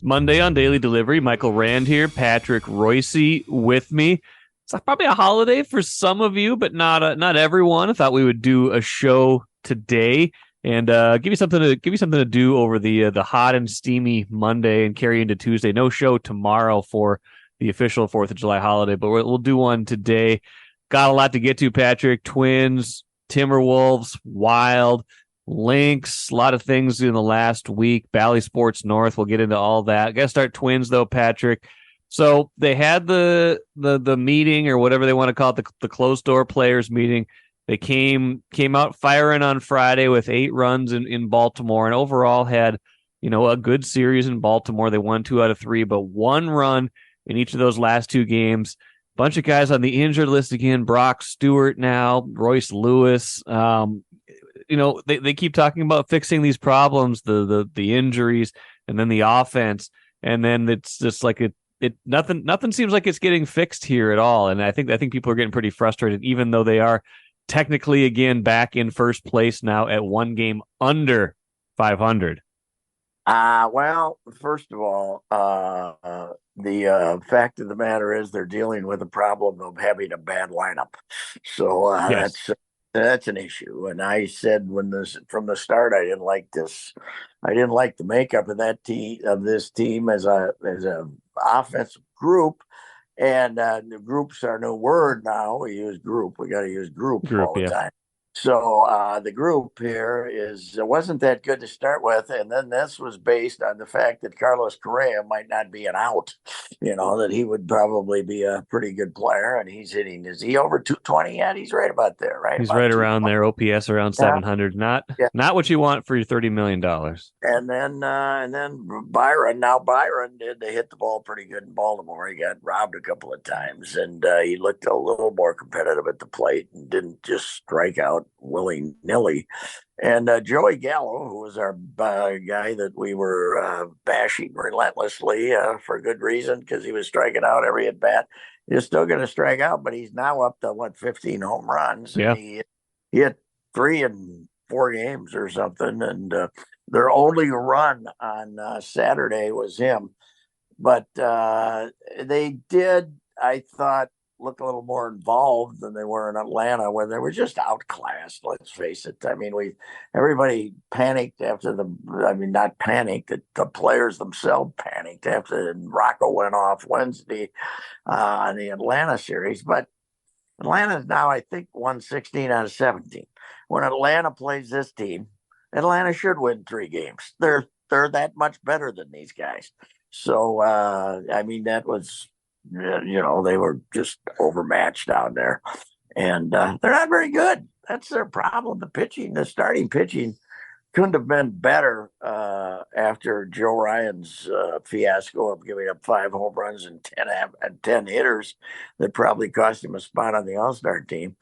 Monday on Daily Delivery. Michael Rand here. Patrick Reusse with me. It's probably a holiday for some of you, but not everyone. I thought we would do a show today and give you something to do over the hot and steamy Monday and carry into Tuesday. No show tomorrow for the official 4th of July holiday, but we'll do one today. Got a lot to get to, Patrick. Twins, Timberwolves, Wild, Lynx, a lot of things in the last week. Bally Sports North. We'll get into all that. Got to start Twins though, Patrick. So they had the meeting or whatever they want to call it, the closed door players meeting. They came out firing on Friday with 8 runs in Baltimore and overall had a good series in Baltimore. They won 2 out of 3, but 1 run in each of those last 2 games. Bunch of guys on the injured list again. Brock Stewart now, Royce Lewis. They keep talking about fixing these problems, the injuries, and then the offense, and then it's just like nothing seems like it's getting fixed here at all. And I think people are getting pretty frustrated, even though they are technically again back in first place now at 1 game under 500. Well, first of all, the fact of the matter is they're dealing with a problem of having a bad lineup. So Yes. that's an issue. And I said from the start, I didn't like this. I didn't like the makeup of this team as a offensive group. And the groups are no word now. We use group. We got to use group Group, all the yeah. time. So the group here wasn't that good to start with, and then this was based on the fact that Carlos Correa might not be an out. That he would probably be a pretty good player, and he's hitting. Is he over 220 yet? He's right about there, right He's about right around 220. there. OPS around Yeah, 700. Not yeah. not what you want for your $30 million. And then Byron. Now Byron did. They hit the ball pretty good in Baltimore. He got robbed a couple of times, and he looked a little more competitive at the plate and didn't just strike out willy nilly. And Joey Gallo, who was our guy that we were bashing relentlessly for good reason because he was striking out every at bat, he's still going to strike out, but he's now up to 15 home runs, and Yeah. he hit 3 in 4 games or something, and their only run on Saturday was him. But they did, I thought, look a little more involved than they were in Atlanta, when they were just outclassed. Let's face it. I mean, everybody panicked after not panicked. The players themselves panicked after Rocco went off Wednesday on the Atlanta series. But Atlanta's now, I think, won 16 out of 17. When Atlanta plays this team, Atlanta should win 3 games. They're that much better than these guys. So that was, they were just overmatched down there, and they're not very good. That's their problem. The starting pitching couldn't have been better after Joe Ryan's fiasco of giving up 5 home runs and 10 hitters that probably cost him a spot on the All-Star team.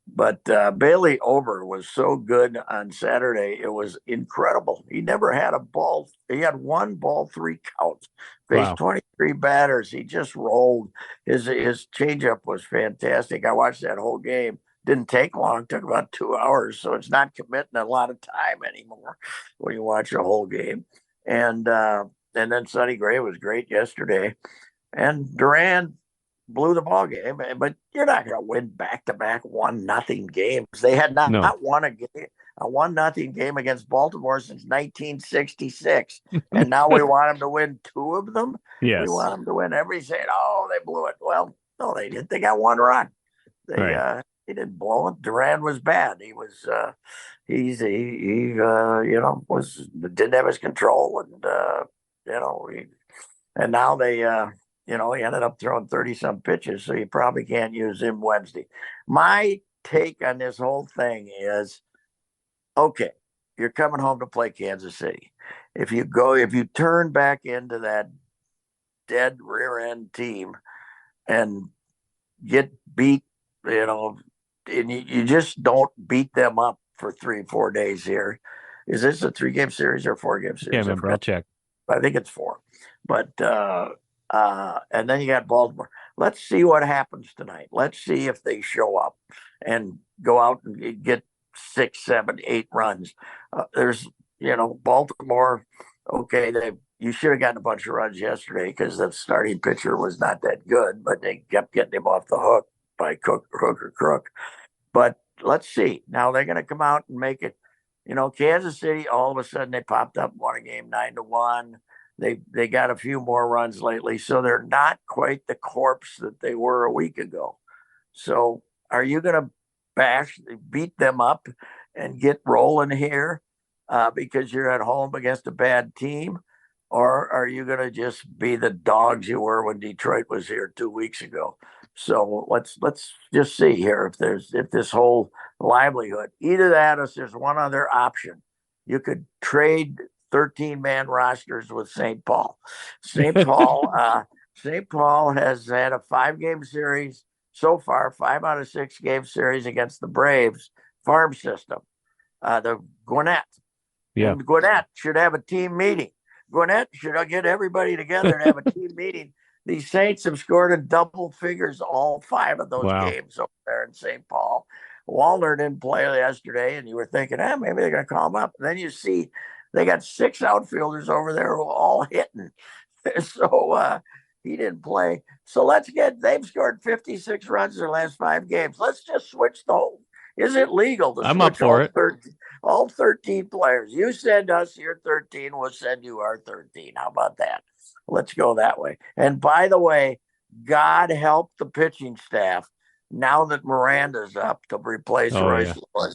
But Bailey Ober was so good on Saturday. It was incredible. He never had a ball. He had 1 ball 3 count, faced Wow. 23 batters. He just rolled. His changeup was fantastic. I watched that whole game. Didn't take long. Took about 2 hours. So it's not committing a lot of time anymore when you watch a whole game. And then Sonny Gray was great yesterday. And Duran blew the ball game, but you're not going to win back-to-back 1-0 games. They had not No. won a 1-0 game against Baltimore since 1966, and now we want them to win 2 of them. We Yes. want them to win every. Saying, "Oh, they blew it." Well, no, they didn't. They got 1 run. Right. They didn't blow it. Duran was bad. Was didn't have his control, and and now he ended up throwing 30 some pitches, so you probably can't use him Wednesday. My take on this whole thing is, okay, you're coming home to play Kansas City. If you turn back into that dead rear end team and get beat, and you just don't beat them up for 3-4 days here. Is this a 3-game series or 4-game Yeah, series? remember, I'll check. I think it's 4. But and then you got Baltimore. Let's see what happens tonight. Let's see if they show up and go out and get 6, 7, 8 runs. There's Baltimore. Okay, you should have gotten a bunch of runs yesterday because the starting pitcher was not that good, but they kept getting him off the hook by hook or crook. But let's see. Now they're going to come out and make it. Kansas City, all of a sudden they popped up, won a game 9-1. They got a few more runs lately, so they're not quite the corpse that they were a week ago. So are you going to beat them up and get rolling here because you're at home against a bad team? Or are you going to just be the dogs you were when Detroit was here 2 weeks ago? So let's just see here if this whole livelihood, either that or there's one other option. You could trade 13-man rosters with St. Paul. St. Paul has had a 5-game series so far, 5 out of 6 game series against the Braves farm system, the Gwinnett. Yeah. And Gwinnett should have a team meeting. Gwinnett should get everybody together and have a team meeting. These Saints have scored in double figures all 5 of those games over there in St. Paul. Wallner didn't play yesterday, and you were thinking, maybe they're going to call him up. And then you see they got 6 outfielders over there who are all hitting. So he didn't play. So they've scored 56 runs in their last 5 games. Let's just switch the whole. Is it legal to switch all 13 players? You send us your 13, we'll send you our 13. How about that? Let's go that way. And by the way, God help the pitching staff now that Miranda's up to replace Royce Lewis.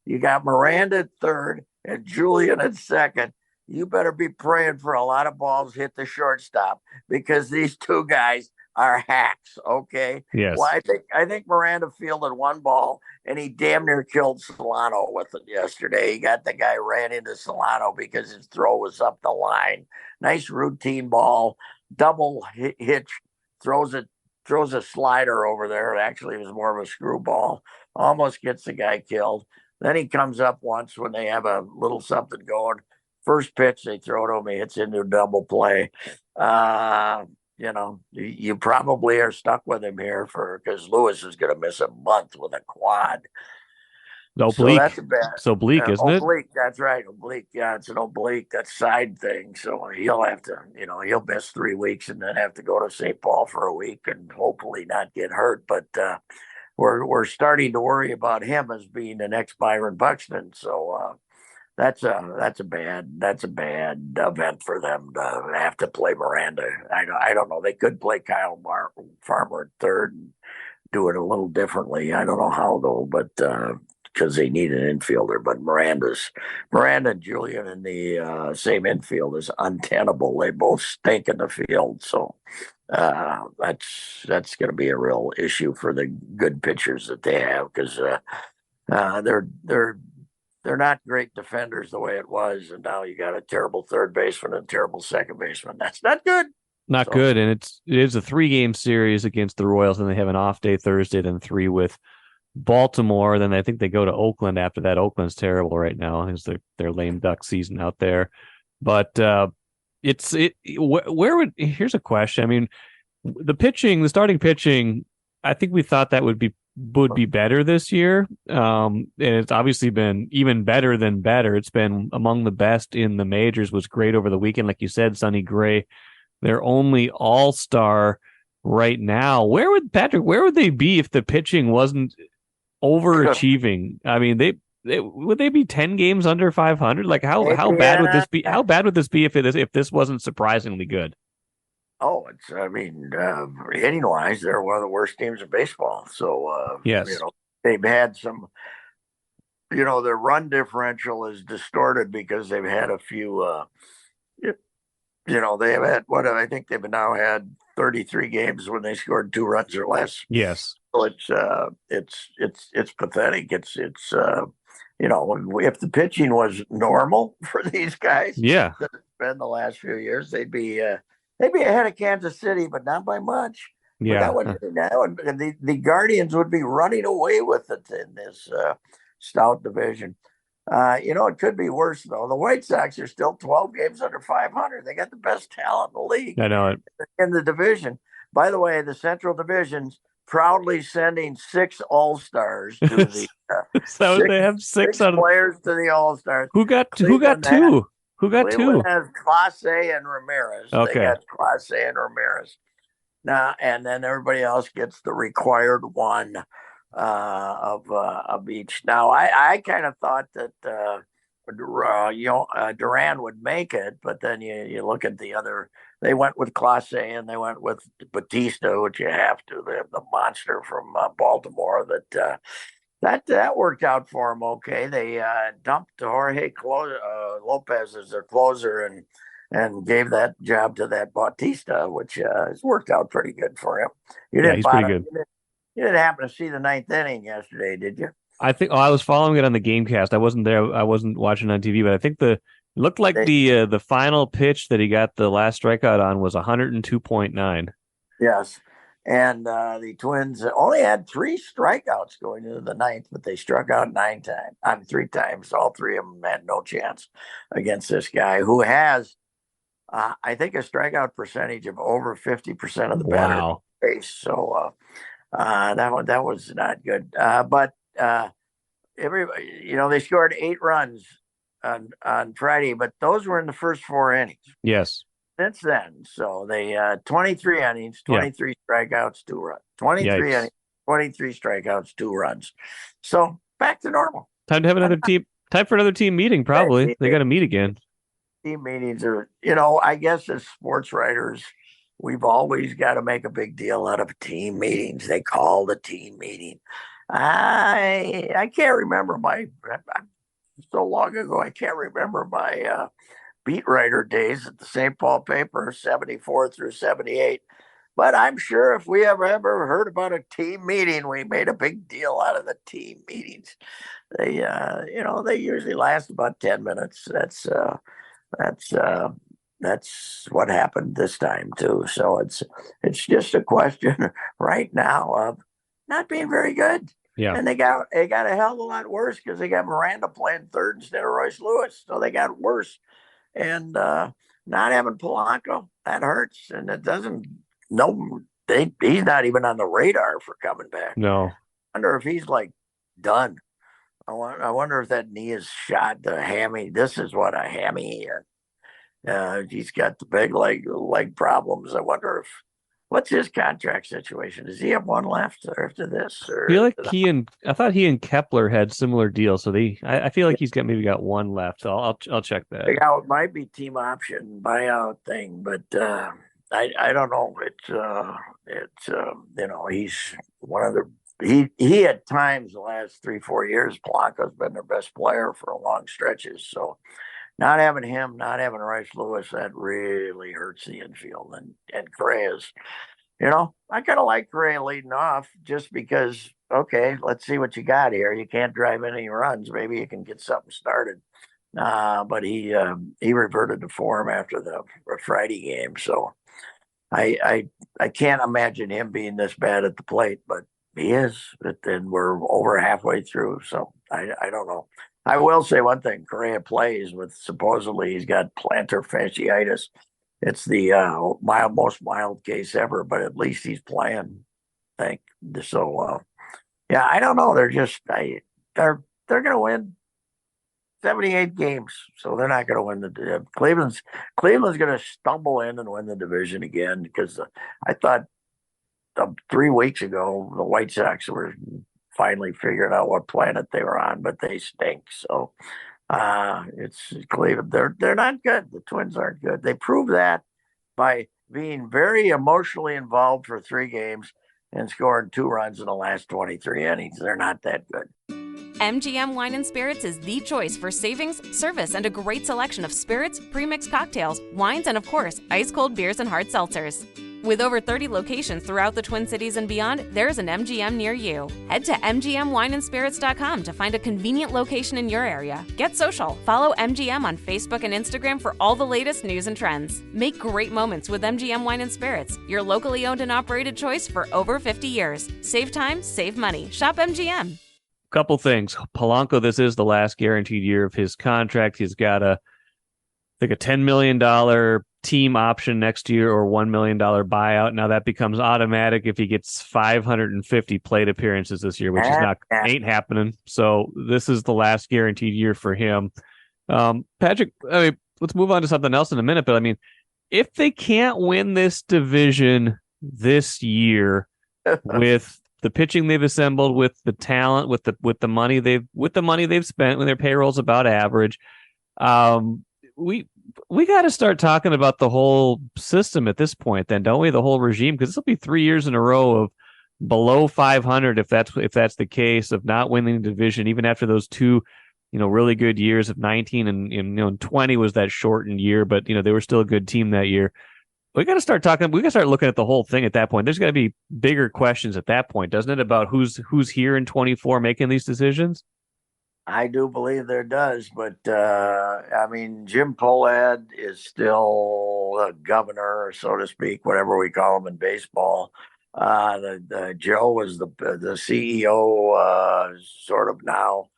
You got Miranda at third and Julian at second. You better be praying for a lot of balls hit the shortstop because these 2 guys are hacks. Okay. Yes. Well, I think Miranda fielded 1 ball and he damn near killed Solano with it yesterday. He got the guy ran into Solano because his throw was up the line. Nice routine ball, double hitch, throws a slider over there. Actually, it was more of a screwball. Almost gets the guy killed. Then he comes up once when they have a little something going. First pitch, they throw it over, he hits into a double play. You probably are stuck with him here because Lewis is going to miss a month with a quad. Oblique. So that's a bad. It's oblique, isn't it? Oblique, that's right. Oblique. Yeah, it's an oblique. That side thing. So he'll have to, he'll miss 3 weeks and then have to go to St. Paul for a week and hopefully not get hurt. But we're starting to worry about him as being the next Byron Buxton. So that's a bad event for them to have to play Miranda. I don't know. They could play Kyle Farmer at third and do it a little differently. I don't know how though, but because they need an infielder. But Miranda and Julian in the same infield is untenable. They both stink in the field. So that's going to be a real issue for the good pitchers that they have because they're not great defenders the way it was, and now you got a terrible third baseman and a terrible second baseman. That's not good. Not good, and it is a 3-game series against the Royals, and they have an off day Thursday, then 3 with Baltimore. Then I think they go to Oakland after that. Oakland's terrible right now. It's their lame duck season out there. But here's a question. I mean, the starting pitching, I think we thought that would be better this year. And it's obviously been even better than better. It's been among the best in the majors, was great over the weekend. Like you said, Sonny Gray, their only all-star right now. Where would they be if the pitching wasn't overachieving? I mean, would they be 10 games under 500? Like how bad would this be? How bad would this be if this wasn't surprisingly good? Oh, hitting wise, they're one of the worst teams in baseball. So, yes, they've had some, their run differential is distorted because they've had a few, they have had I think they've now had 33 games when they scored 2 runs or less. Yes. So it's pathetic. It's if the pitching was normal for these guys, yeah, that it's been the last few years, they'd be ahead of Kansas City, but not by much. Yeah, the Guardians would be running away with it in this stout division. It could be worse though. The White Sox are still 12 games under 500. They got the best talent in the league. I know it in the division. By the way, the Central Division's proudly sending 6 All-Stars to the. So they have 6 players to the All-Stars. Who got 2? Who got Cleveland two? has Clase and Ramirez. They Okay. got Clase and Ramirez. Now, and then everybody else gets the required one of each. Now, I kind of thought that Duran would make it, but then you look at the other. They went with Clase and they went with Batista, which you have to. They have the monster from Baltimore that worked out for them okay. They dumped Lopez as their closer and gave that job to that Bautista, which has worked out pretty good for him. Yeah, he's pretty good. You didn't happen to see the ninth inning yesterday, did you? I think I was following it on the Gamecast. I wasn't there. I wasn't watching on TV, but I think it looked like the final pitch that he got the last strikeout on was 102.9. Yes. And the Twins only had 3 strikeouts going into the ninth, but they struck out 3 times. All 3 of them had no chance against this guy who has, I think, a strikeout percentage of over 50% of the batter base. So that was not good. But everybody, they scored 8 runs on Friday, but those were in the first 4 innings. Yes. Since then, so they 23 innings, 23 strikeouts, 2 runs. 23 innings, 23 strikeouts, 2 runs. So back to normal. Time to have another team. Time for another team meeting. Probably they got to meet again. Team meetings are, I guess as sports writers, we've always got to make a big deal out of team meetings. They call the team meeting. I can't remember so long ago. I can't remember my beat writer days at the St. Paul paper, 74 through 78. But I'm sure if we ever heard about a team meeting, we made a big deal out of the team meetings. They, they usually last about 10 minutes. That's what happened this time too. So it's just a question right now of not being very good. Yeah. And they got a hell of a lot worse because they got Miranda playing third instead of Royce Lewis. So they got worse. And not having Polanco, that hurts. And it doesn't, he's not even on the radar for coming back. No. I wonder if he's done. I wonder if that knee is shot, the hammy. This is what a hammy. He's got the big leg problems. I wonder what's his contract situation? Does he have one left after this? Or I feel like I thought he and Kepler had similar deals. So I feel like he's got one left. So I'll check that. It might be team option buyout thing, but I don't know. He's one of he at times the last 3-4 years, Polanco's been their best player for long stretches. So not having him, not having Royce Lewis, that really hurts the infield. And Correa's, I kind of like Correa leading off just because, okay, let's see what you got here. You can't drive any runs. Maybe you can get something started. But he reverted to form after the Friday game. So I can't imagine him being this bad at the plate, but he is. And we're over halfway through. So I don't know. I will say one thing: Correa plays with supposedly he's got plantar fasciitis. It's the most mild case ever, but at least he's playing. So. Yeah, I don't know. They're going to win 78 games, so they're not going to win the Cleveland's going to stumble in and win the division again because I thought 3 weeks ago the White Sox were finally figured out what planet they were on, but they stink. So it's Cleveland. They're not good. The Twins aren't good. They proved that by being very emotionally involved for 3 games and scoring 2 runs in the last 23 innings. They're not that good. MGM Wine and Spirits is the choice for savings, service, and a great selection of spirits, pre-mixed cocktails, wines, and of course, ice-cold beers and hard seltzers. With over 30 locations throughout the Twin Cities and beyond, there's an MGM near you. Head to mgmwineandspirits.com to find a convenient location in your area. Get social. Follow MGM on Facebook and Instagram for all the latest news and trends. Make great moments with MGM Wine and Spirits, your locally owned and operated choice for over 50 years. Save time, save money. Shop MGM. Couple things. Polanco, this is the last guaranteed year of his contract. He's got a $10 million team option next year or $1 million buyout. Now that becomes automatic if he gets 550 plate appearances this year, which ain't happening. So this is the last guaranteed year for him. Patrick, let's move on to something else in a minute. But I mean, if they can't win this division this year with the pitching they've assembled, with the talent, with the money they've spent, when their payroll's about average, we got to start talking about the whole system at this point, then, don't we? The whole regime, because this will be 3 years in a row of below 500 if that's the case, of not winning the division, even after those two, really good years of 19 and 20 was that shortened year, but they were still a good team that year. We got to start looking at the whole thing at that point. There's got to be bigger questions at that point, doesn't it, about who's here in 24 making these decisions? I do believe there does, but I mean, Jim Pohlad is still a governor, so to speak, whatever we call him in baseball. The Joe was the CEO, sort of now.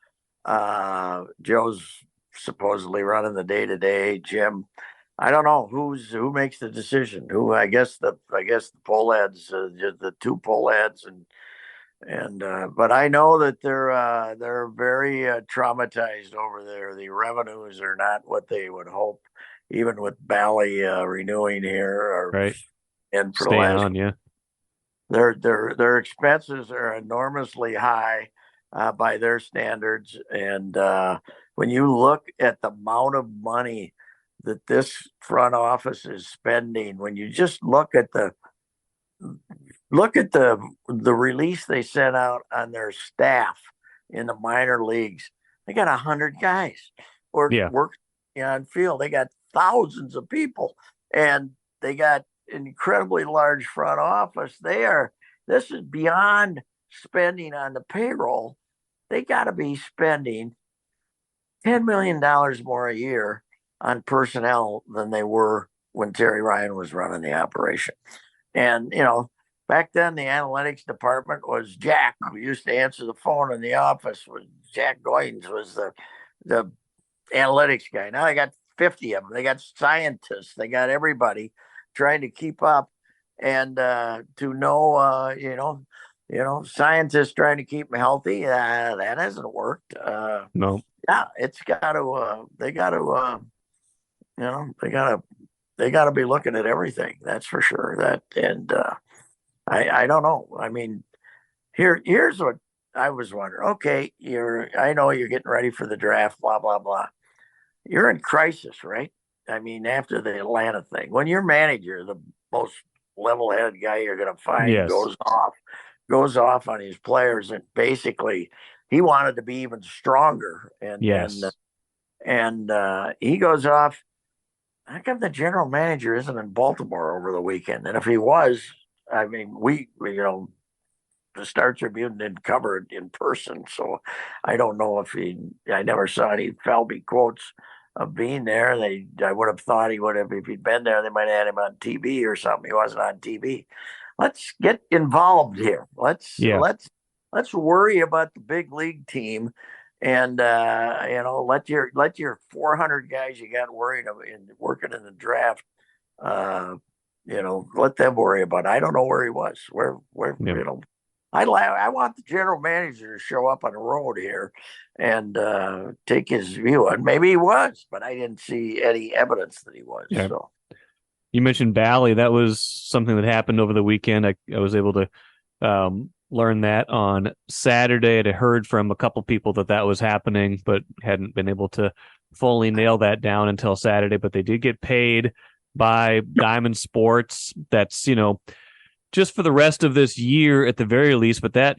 Joe's supposedly running the day-to-day. Jim, I don't know who makes the decision. I guess the Pohlads, just the two Pohlads, but I know that they're very traumatized over there. The revenues are not what they would hope, even with Bally renewing here, right? And for stay on, yeah. Their expenses are enormously high by their standards, and when you look at the amount of money that this front office is spending, when you just look at the release they sent out on their staff in the minor leagues, they got 100 guys working on field. They got thousands of people, and they got an incredibly large front office there. This is beyond spending on the payroll. They got to be spending $10 million more a year on personnel than they were when Terry Ryan was running the operation. And, back then the analytics department was Jack, who used to answer the phone in the office. Jack Goins was the analytics guy. Now they got 50 of them. They got scientists. They got everybody trying to keep up, and to know, scientists trying to keep them healthy. That hasn't worked. No. Yeah, it's got to. They got to. They got to be looking at everything. That's for sure. I don't know. I mean, here's what I was wondering. Okay, I know you're getting ready for the draft. Blah blah blah. You're in crisis, right? I mean, after the Atlanta thing, when your manager, the most level-headed guy you're going to find, yes, goes off on his players, and basically he wanted to be even stronger, and he goes off. How come the general manager isn't in Baltimore over the weekend? And if he was, I mean, the Star Tribune didn't cover it in person, so I don't know if I never saw any Falby quotes of being there. I would have thought he would have, if he'd been there, they might have had him on TV or something. He wasn't on TV. Let's get involved here. Let's worry about the big league team, and let your 400 guys you got working in the draft. Let them worry about it. I don't know where he was. I want the general manager to show up on the road here and take his view. And maybe he was, but I didn't see any evidence that he was. Yeah. So you mentioned Bally. That was something that happened over the weekend. I was able to learn that on Saturday. I heard from a couple people that was happening, but hadn't been able to fully nail that down until Saturday. But they did get paid by Diamond Sports. That's, just for the rest of this year at the very least, but that,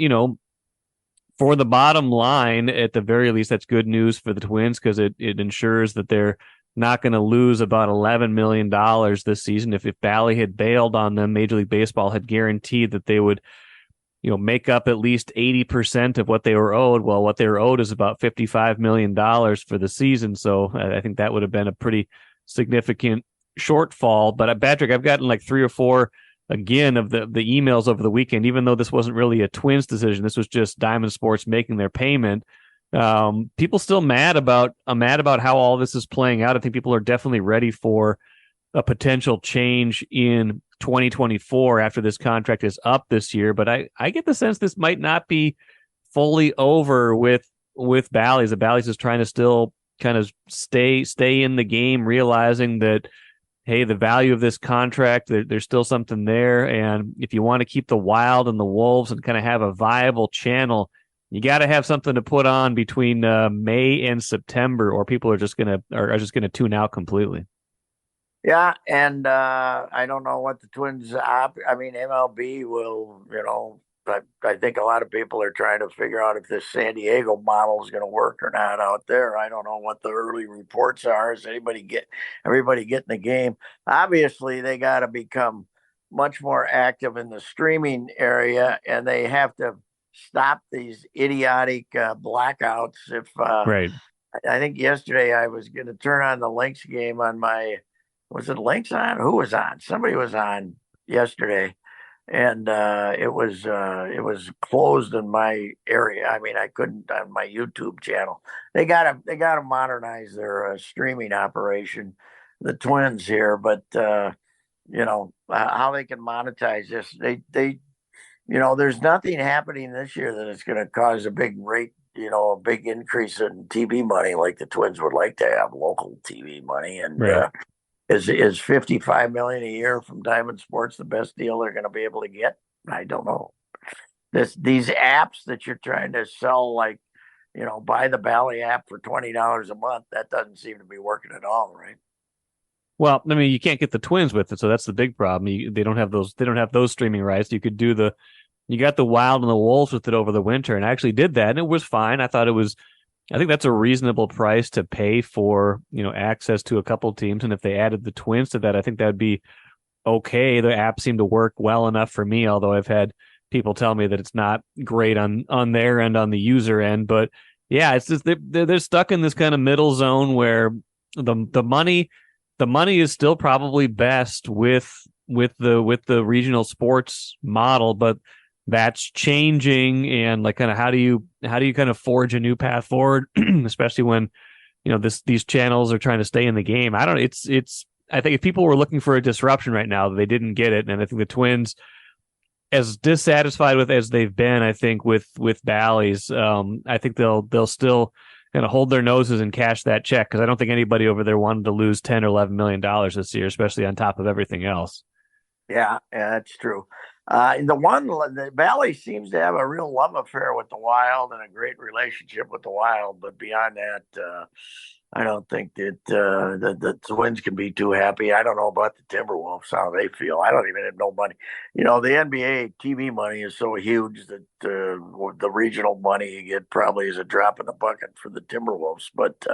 for the bottom line, at the very least, that's good news for the Twins, because it ensures that they're not going to lose about $11 million this season. If Bally had bailed on them, Major League Baseball had guaranteed that they would, make up at least 80% of what they were owed. Well, what they were owed is about $55 million for the season. So I think that would have been a pretty significant shortfall. But Patrick, I've gotten like 3 or 4 again of the emails over the weekend, even though this wasn't really a Twins decision. This was just Diamond Sports making their payment. People still mad about how all this is playing out. I think people are definitely ready for a potential change in 2024 after this contract is up this year. But I get the sense this might not be fully over with Bally's. The Bally's is trying to still kind of stay in the game, realizing that, hey, the value of this contract, there's still something there. And if you want to keep the Wild and the Wolves and kind of have a viable channel, you got to have something to put on between May and September, or people are just gonna tune out completely. Yeah, and I don't know what the Twins. MLB will. But I think a lot of people are trying to figure out if this San Diego model is going to work or not out there. I don't know what the early reports are. Is everybody getting the game? Obviously, they got to become much more active in the streaming area, and they have to stop these idiotic blackouts. Right. I think yesterday I was going to turn on the Lynx game on my. Was it Lynx on? Who was on? Somebody was on yesterday, and it was closed in my area. I mean, I couldn't on my YouTube channel. They gotta modernize their streaming operation, the Twins here. But how they can monetize this, they there's nothing happening this year that is going to cause a big rate. A big increase in TV money like the Twins would like to have local TV money, and right. Is $55 million a year from Diamond Sports the best deal they're going to be able to get? I don't know. These apps that you're trying to sell, like buy the Bally app for $20 a month, that doesn't seem to be working at all, right? Well, I mean, you can't get the Twins with it, so that's the big problem. They don't have those. They don't have those streaming rights. You could do you got the Wild and the Wolves with it over the winter, and I actually did that, and it was fine. I think that's a reasonable price to pay for, access to a couple teams. And if they added the Twins to that, I think that would be okay. The app seemed to work well enough for me, although I've had people tell me that it's not great on their end, on the user end. But yeah, it's just they're stuck in this kind of middle zone where the money is still probably best with the regional sports model, but that's changing. And like, kind of how do you kind of forge a new path forward, especially when these channels are trying to stay in the game. I don't know. I think if people were looking for a disruption right now, they didn't get it. And I think the Twins, as dissatisfied with as they've been, I think with Bally's, I think they'll still kind of hold their noses and cash that check, because I don't think anybody over there wanted to lose $10 or $11 million this year, especially on top of everything else. Yeah, that's true. The Bally seems to have a real love affair with the Wild and a great relationship with the Wild, but beyond that, I don't think that the Twins can be too happy. I don't know about the Timberwolves, how they feel. I don't even have no money. The NBA TV money is so huge that the regional money you get probably is a drop in the bucket for the Timberwolves. But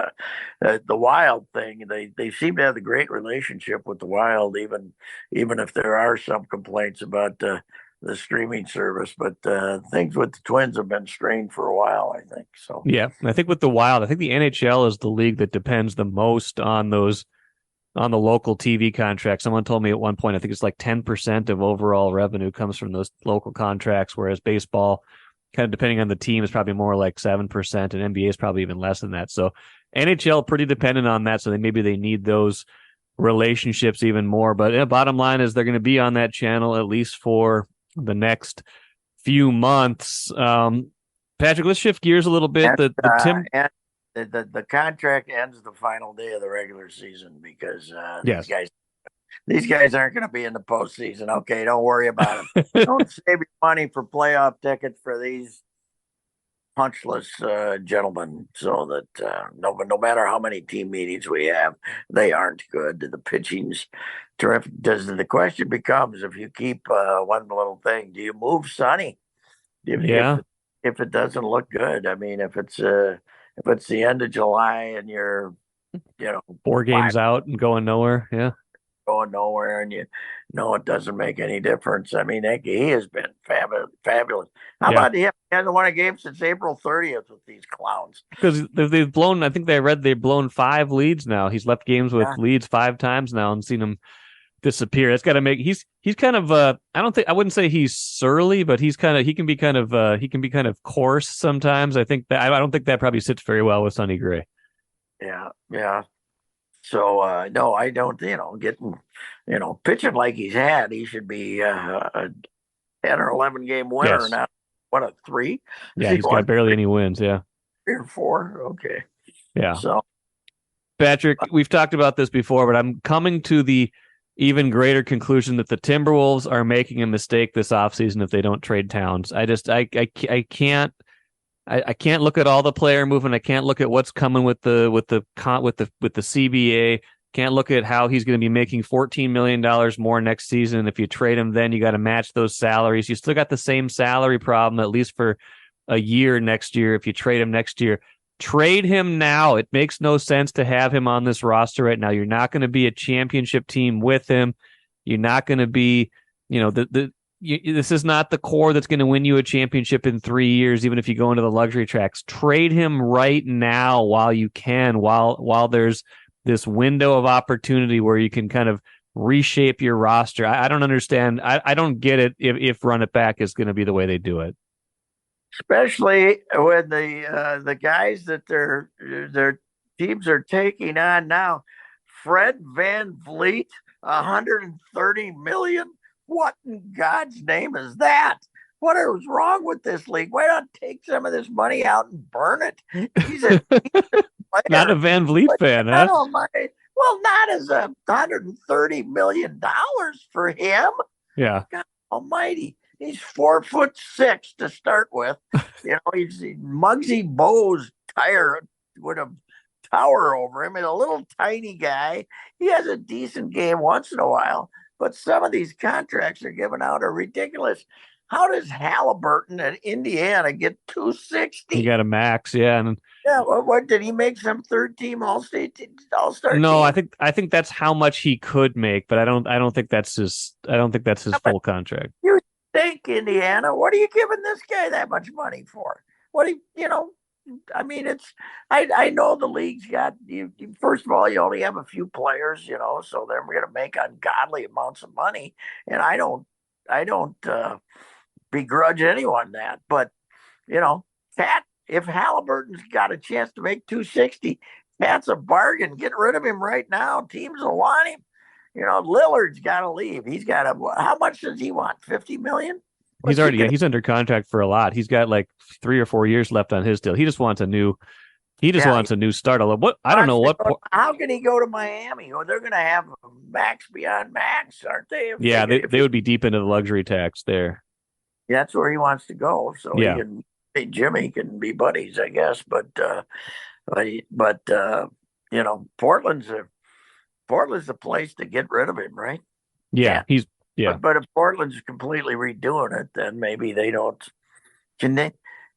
the Wild thing, they seem to have a great relationship with the Wild, even if there are some complaints about the streaming service. But things with the Twins have been strained for a while, I think. So yeah, I think with the Wild, I think the NHL is the league that depends the most on the local TV contracts. Someone told me at one point, I think it's like 10% of overall revenue comes from those local contracts, whereas baseball, kind of depending on the team, is probably more like 7%, and NBA is probably even less than that. So NHL pretty dependent on that. So maybe they need those relationships even more. But bottom line is they're going to be on that channel at least for the next few months. Patrick, let's shift gears a little bit. The contract ends the final day of the regular season, because yes. these guys aren't going to be in the postseason. Okay, don't worry about them. Don't save your money for playoff tickets for these punchless gentlemen, so that no matter how many team meetings we have, they aren't good. The pitching's terrific. The question becomes, if you keep one little thing, do you move Sonny? If it doesn't look good. I mean, if it's the end of July and you're 4 games out and going nowhere, going nowhere, and it doesn't make any difference. I mean, he has been fabulous. How about him? He hasn't won a game since April 30th with these clowns. Because they've blown, I think I read they've blown 5 leads now. He's left games with leads 5 times now and seen them disappear. That's got to make he's kind of I wouldn't say he's surly, but he can be kind of coarse sometimes. I think that I don't think that probably sits very well with Sonny Gray. Yeah. So no, I don't. Getting pitching like he should be a 10 or 11 game winner. Yes. Not what, a 3? Yeah, he's got barely any wins. Yeah, 3 or 4. Okay. Yeah. So Patrick, we've talked about this before, but I'm coming to the even greater conclusion that the Timberwolves are making a mistake this offseason if they don't trade Towns. I can't look at all the player movement. I can't look at what's coming with the CBA. Can't look at how he's going to be making $14 million more next season. If you trade him, then you got to match those salaries. You still got the same salary problem, at least for a year next year. If you trade him next year, trade him now. It makes no sense to have him on this roster right now. You're not going to be a championship team with him. You're not going to be, this is not the core that's going to win you a championship in 3 years, even if you go into the luxury tracks. Trade him right now while you can, while there's this window of opportunity where you can kind of reshape your roster. I don't understand. I don't get it if run it back is going to be the way they do it. Especially when the guys that their teams are taking on now, Fred VanVleet, $130 million. What in God's name is that? What is wrong with this league? Why not take some of this money out and burn it? He's a not a VanVleet fan, huh? Well, not as $130 million for him. Yeah. God almighty. He's 4'6" to start with. He's Muggsy Bogues with a tower over him, and a little tiny guy. He has a decent game once in a while, but some of these contracts are given out are ridiculous. How does Halliburton at Indiana get $260? He got a max, yeah. And what did he make? Some third-team All-Star? No, team? I think that's how much he could make, but I don't think that's his full contract. You think, Indiana? What are you giving this guy that much money for? I mean, I know the league's got you. First of all, you only have a few players, so they're going to make ungodly amounts of money, and I don't begrudge anyone that. But if Halliburton's got a chance to make $260, that's a bargain. Get rid of him right now. Teams will want him. Lillard's got to leave. He's got to. How much does he want? $50 million. He's under contract for a lot. He's got like 3 or 4 years left on his deal. He just wants a new. Wants a new start. I don't know what. How can he go to Miami? Or they're going to have a max beyond max, aren't they? Yeah, they would be deep into the luxury tax there. That's where he wants to go. So yeah. Jimmy can be buddies, I guess. But Portland's a place to get rid of him, right? Yeah. But if Portland's completely redoing it, then maybe they don't. Can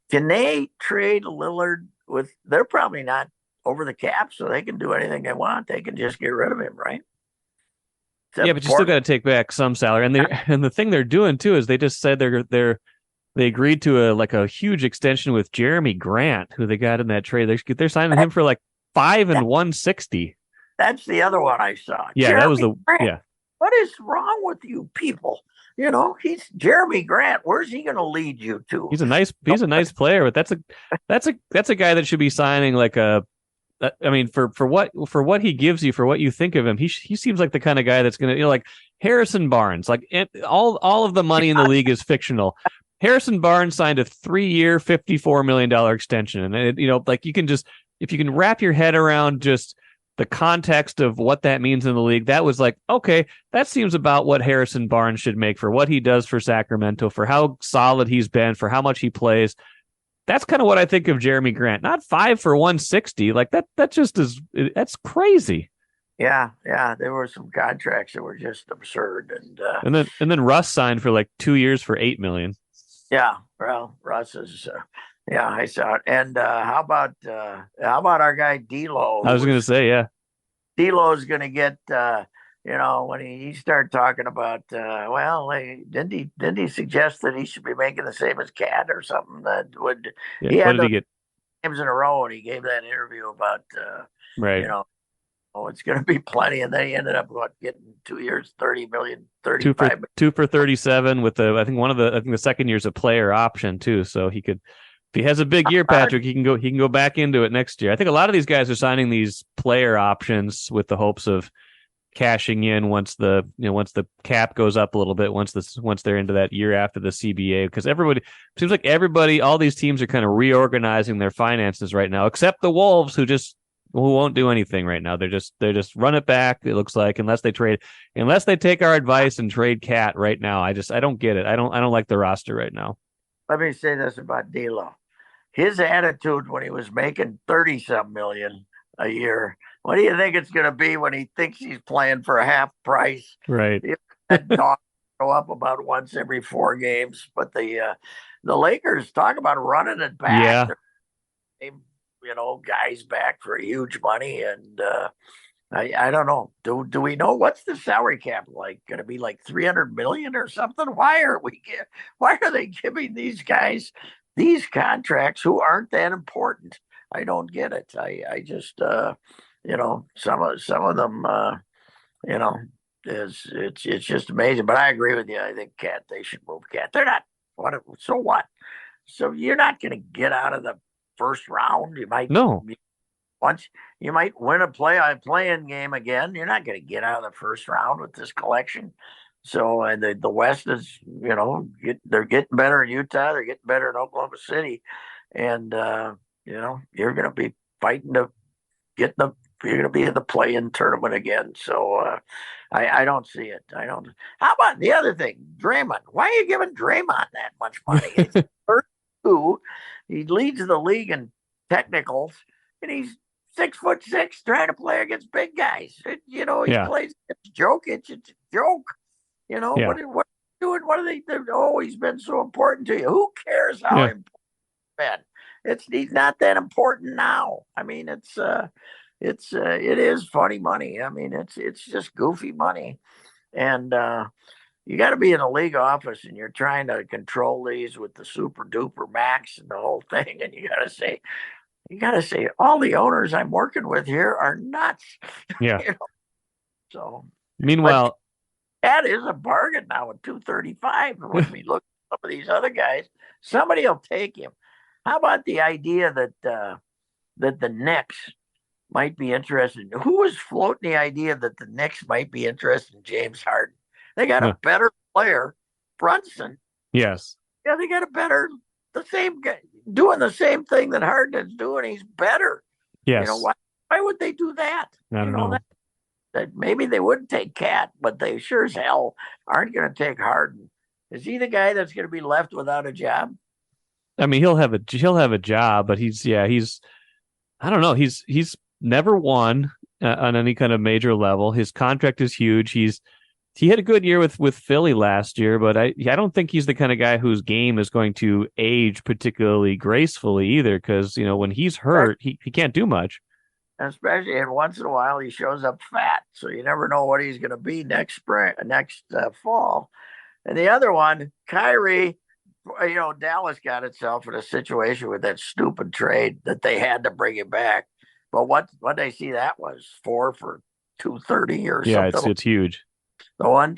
they trade Lillard with? They're probably not over the cap, so they can do anything they want. They can just get rid of him, right? But you still got to take back some salary. And the thing they're doing too is they just said they agreed to a huge extension with Jeremy Grant, who they got in that trade. They're signing him for like $5 and $160. That's the other one I saw. Yeah, Jeremy that was Grant. yeah. What is wrong with you people? He's Jeremy Grant. Where's he going to lead you to? He's a nice player, but that's a guy that should be signing for what he gives you, for what you think of him. He seems like the kind of guy that's going to, like Harrison Barnes. Like all of the money in the league is fictional. Harrison Barnes signed a 3-year, $54 million extension, and if you can wrap your head around just the context of what that means in the league, that was like, okay, that seems about what Harrison Barnes should make for what he does for Sacramento, for how solid he's been, for how much he plays. That's kind of what I think of Jeremy Grant. Not 5 for $160. Like that just is, that's crazy. Yeah. There were some contracts that were just absurd. And then Russ signed for like 2 years for $8 million. Yeah. Well, Russ is, yeah, I saw it. And how about our guy D'Lo? I was going to say, yeah. D'Lo's going to get, when he started talking about, didn't he suggest that he should be making the same as Cat or something that would? Yeah, he had what did he get? Games in a row, and he gave that interview about, right. It's going to be plenty, and then he ended up getting 2 years, $30 million, $35 million. 2 for 37 with I think the second year's a player option too, so he could. If he has a big year, Patrick, he can go back into it next year. I think a lot of these guys are signing these player options with the hopes of cashing in once the cap goes up a little bit, once they're into that year after the CBA, because seems like all these teams are kind of reorganizing their finances right now, except the Wolves, who just won't do anything right now. They're just run it back. It looks like unless they take our advice and trade Cat right now. I don't get it. I don't like the roster right now. Let me say this about D'Lo. His attitude when he was making 30-some million a year. What do you think it's going to be when he thinks he's playing for a half price? Right. That dog go up about once every 4 games. But the Lakers talk about running it back. Yeah. Guys back for huge money, and I don't know. Do we know what's the salary cap like? Going to be like 300 million or something? Why are they giving these guys these contracts who aren't that important? I don't get it. I just some of them it's just amazing. But I agree with you. I think they should move Cat. They're not so what? So you're not going to get out of the first round. You might you might win a play-in game again. You're not going to get out of the first round with this collection. So and the West is they're getting better in Utah. They're getting better in Oklahoma City, and you're going to be fighting to get you're going to be in the play-in tournament again. So I don't see it. I don't. How about the other thing, Draymond? Why are you giving Draymond that much money? He's 32. He leads the league in technicals, and he's 6'6", trying to play against big guys. He plays against Jokic. It's a joke. What are you doing? What are they? He's been so important to you. Who cares how important he's been? He's not that important now. I mean, it is funny money. I mean, it's just goofy money, and you got to be in a league office, and you're trying to control these with the super duper max and the whole thing, and you got to say all the owners I'm working with here are nuts. Yeah. So meanwhile, that is a bargain now at 235. When we look at some of these other guys, somebody will take him. How about the idea that the Knicks might be interested? Who was floating the idea that the Knicks might be interested in James Harden? They got a better player, Brunson. Yes. Yeah, they got the same guy doing the same thing that Harden is doing. He's better. Yes. Why would they do that? I don't know. That maybe they wouldn't take Cat, but they sure as hell aren't going to take Harden. Is he the guy that's going to be left without a job? I mean, he'll have a job, but he's I don't know. He's never won on any kind of major level. His contract is huge. He had a good year with Philly last year, but I don't think he's the kind of guy whose game is going to age particularly gracefully either, because when he's hurt, he can't do much. Especially, and once in a while he shows up fat, so you never know what he's going to be next fall. And the other one, Kyrie, Dallas got itself in a situation with that stupid trade that they had to bring him back. But what they see that was 4 for $230 or something. Yeah, it's huge. The one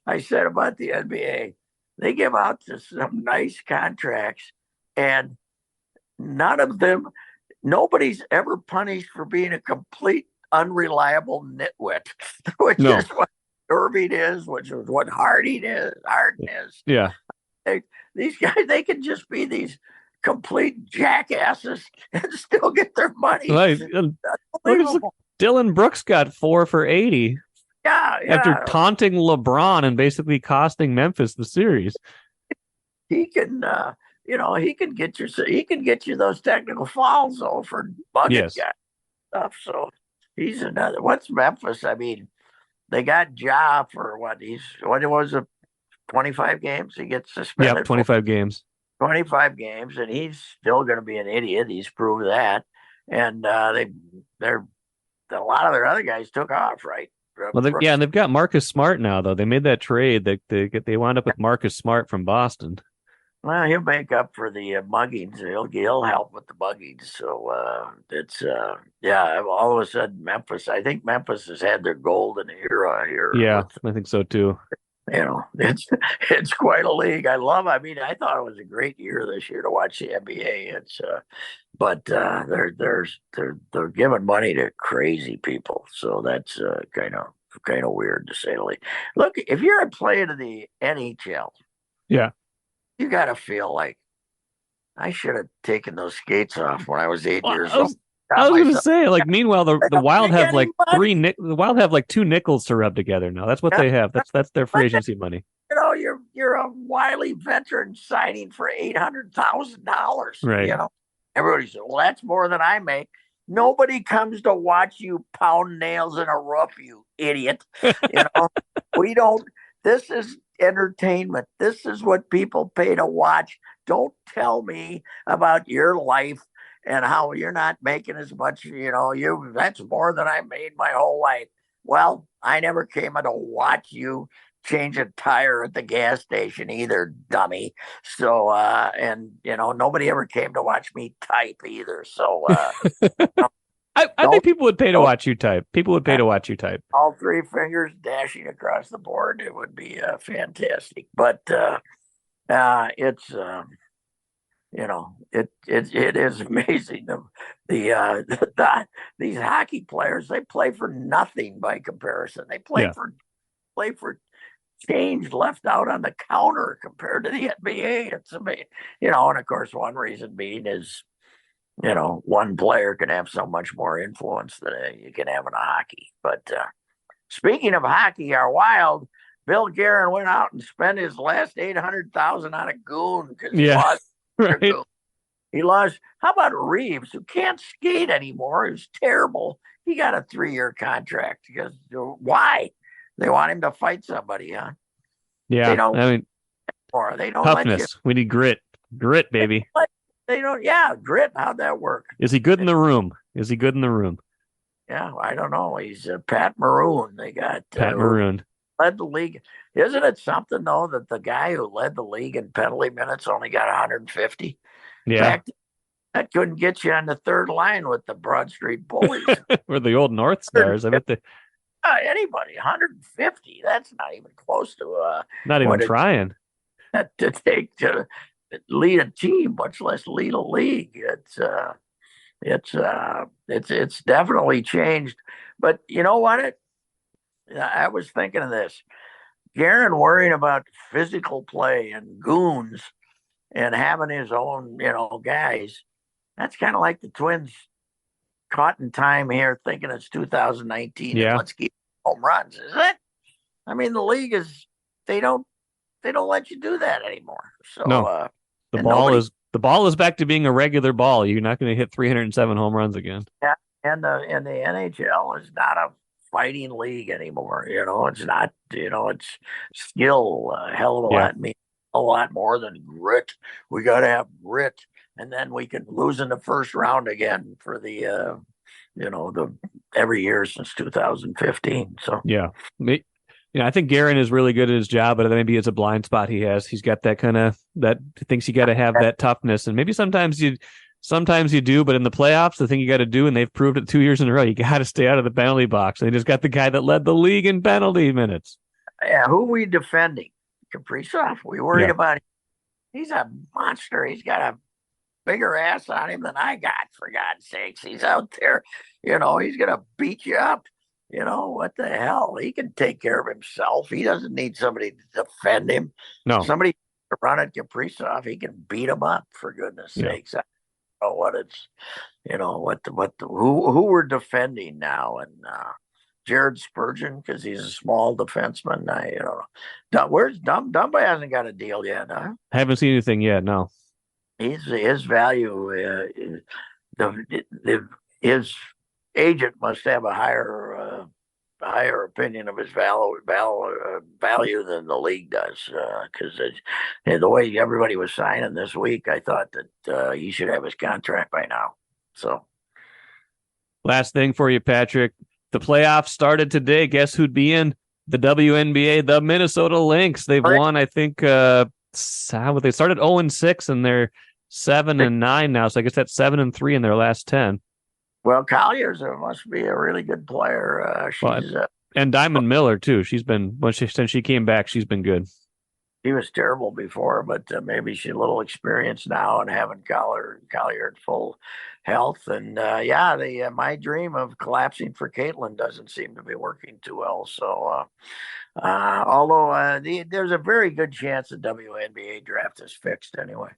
I said about the NBA, they give out some nice contracts, and nobody's ever punished for being a complete unreliable nitwit, which is what Irving is, which is what Harden is. Yeah. These guys, they can just be these complete jackasses and still get their money. Right. Dylan Brooks got 4 for 80. Yeah. After taunting LeBron and basically costing Memphis the series. He can get you those technical fouls though for bucket guy stuff. So he's another. What's Memphis? I mean, they got Ja for what was it? 25 games. He gets suspended. Yep, 25 games. 25 games, and he's still going to be an idiot. He's proved that. And they're a lot of their other guys took off, right? Well, and they've got Marcus Smart now, though. They made that trade. They wound up with Marcus Smart from Boston. Well, he'll make up for the muggings. He'll help with the muggings. So it's all of a sudden Memphis. I think Memphis has had their golden era here. Yeah, I think so too. It's quite a league. I thought it was a great year this year to watch the NBA. But they're giving money to crazy people, so that's kind of weird to say the least. Look, if you're playing in the NHL, you got to feel like I should have taken those skates off when I was 8 years old. I was going to myself. say, like, meanwhile, the Don't Wild make have any like money. the Wild have like two nickels to rub together now. That's what they have. That's their free agency money. You're a wily veteran signing for $800,000. Right. Everybody said, "Well, that's more than I make." Nobody comes to watch you pound nails in a roof, you idiot. You know, we don't. This is entertainment. This is what people pay to watch. Don't tell me about your life and how you're not making as much. That's more than I made my whole life. Well, I never came to watch you change a tire at the gas station either, dummy. So, nobody ever came to watch me type either. So, I think people would pay to watch you type. People would pay to watch you type. All three fingers dashing across the board. It would be fantastic. But it's it is amazing. These hockey players, they play for nothing by comparison. They play for change left out on the counter compared to the NBA. It's amazing. And of course, one reason being is, one player can have so much more influence than you can have in a hockey. But speaking of hockey, our Wild, Bill Guerin went out and spent his last $800,000 on a goon because he lost. Right. He lost. How about Reeves, who can't skate anymore? He's terrible. He got a 3-year contract because why? They want him to fight somebody, huh? Yeah, they don't. I mean, or they don't toughness. let you. We need grit, baby. They don't. Yeah, grit. How'd that work? Is he good in the room? Yeah, I don't know. He's Pat Maroon. They got Pat Maroon. Led the league. Isn't it something though that the guy who led the league in penalty minutes only got 150? Yeah, that couldn't get you on the third line with the Broad Street Bullies. Or the old North Stars. I bet Anybody 150. That's not even close to not even trying to take to lead a team, much less lead a league. It's definitely changed. But you know what? I was thinking of this. Guerin worrying about physical play and goons and having his own, guys. That's kind of like the Twins caught in time here thinking it's 2019 and let's keep home runs, is it? I mean, the league they don't let you do that anymore. So no. The ball is back to being a regular ball. You're not going to hit 307 home runs again. Yeah, and the NHL is not a fighting league anymore. It's not. It's skill a hell of a lot. A lot more than grit. We got to have grit, and then we can lose in the first round again for the the every year since 2015. So yeah. I think Guerin is really good at his job, but maybe it's a blind spot he has. He's got that kind of that thinks you got to have that toughness, and maybe sometimes you do, but in the playoffs, the thing you got to do, and they've proved it 2 years in a row, you got to stay out of the penalty box. They just got the guy that led the league in penalty minutes. Yeah, who are we defending? Kaprizov. We worried about him. He's a monster. He's got a bigger ass on him than I got, for God's sakes. He's out there, he's going to beat you up. What the hell? He can take care of himself. He doesn't need somebody to defend him. No. Somebody to run at Kaprizov, he can beat him up, for goodness sakes. I don't know what it's, who we're defending now. And Jared Spurgeon, because he's a small defenseman. I don't know. Where's Dumba hasn't got a deal yet, huh? Haven't seen anything yet, no. His value, his agent must have a higher opinion of his value than the league does, because the way everybody was signing this week, I thought that he should have his contract by now. So, last thing for you, Patrick. The playoffs started today. Guess who'd be in the WNBA? The Minnesota Lynx. They've won, I think, they started 0-6 and they're 7-9 now. So I guess that's 7-3 in their last 10. Well, Collier's must be a really good player. And Diamond Miller too. She's been since she came back. She's been good. She was terrible before, but maybe she's a little experienced now and having Collier at full health. And my dream of collapsing for Caitlin doesn't seem to be working too well. So, although there's a very good chance the WNBA draft is fixed anyway.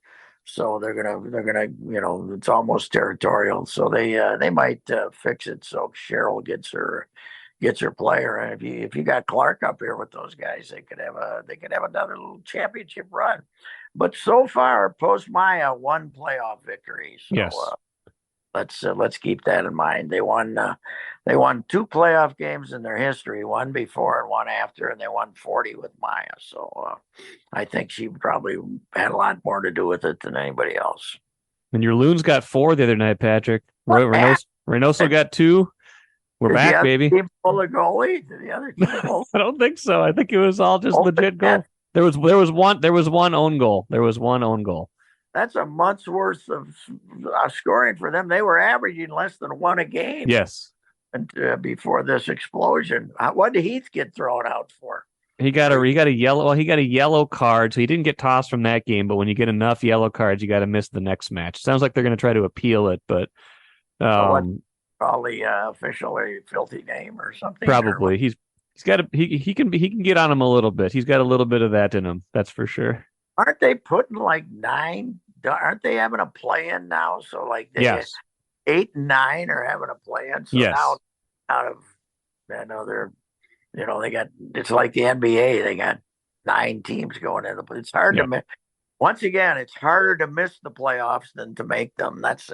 So they're gonna, it's almost territorial. So they might fix it so Cheryl gets her player. And if you got Clark up here with those guys, they could have another little championship run. But so far, post Maya, one playoff victory. So, Yes. Let's keep that in mind. They won 2 playoff games in their history, one before and one after, and they won 40 with Maya. So I think she probably had a lot more to do with it than anybody else. And your Loons got 4 the other night, Patrick. Reynoso got 2. We're Did back, the baby. Team pull a goalie? Did the other team pull? I don't think so. I think it was all just legit goal. There was one own goal. There was one own goal. That's a month's worth of scoring for them. They were averaging less than 1 a game. Yes. And before this explosion, what did Heath get thrown out for? He got a yellow card, so he didn't get tossed from that game. But when you get enough yellow cards, you got to miss the next match. Sounds like they're going to try to appeal it, but probably official a filthy name or something. Probably he can get on him a little bit. He's got a little bit of that in him. That's for sure. Aren't they putting like 9? Aren't they having a play-in now? So like 8 and 9 are having a play-in. So now out of, I know they're, they got, it's like the NBA. They got 9 teams going in. It's hard to miss. Once again, it's harder to miss the playoffs than to make them. That's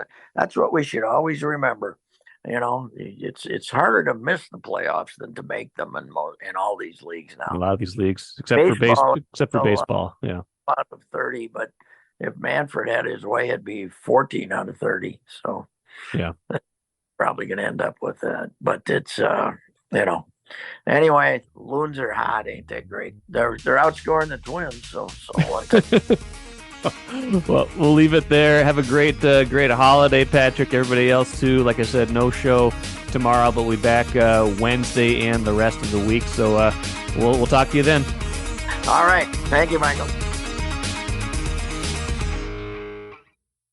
what we should always remember. It's harder to miss the playoffs than to make them in all these leagues now. A lot of these leagues, except for baseball. Yeah. Out of 30, but if Manfred had his way, it'd be 14 out of 30. So yeah, probably gonna end up with that. But it's anyway, Loons are hot, ain't they great? They're outscoring the Twins. So well, we'll leave it there. Have a great holiday, Patrick. Everybody else too. Like I said, no show tomorrow, but we'll be back Wednesday and the rest of the week. So we'll talk to you then. All right. Thank you, Michael.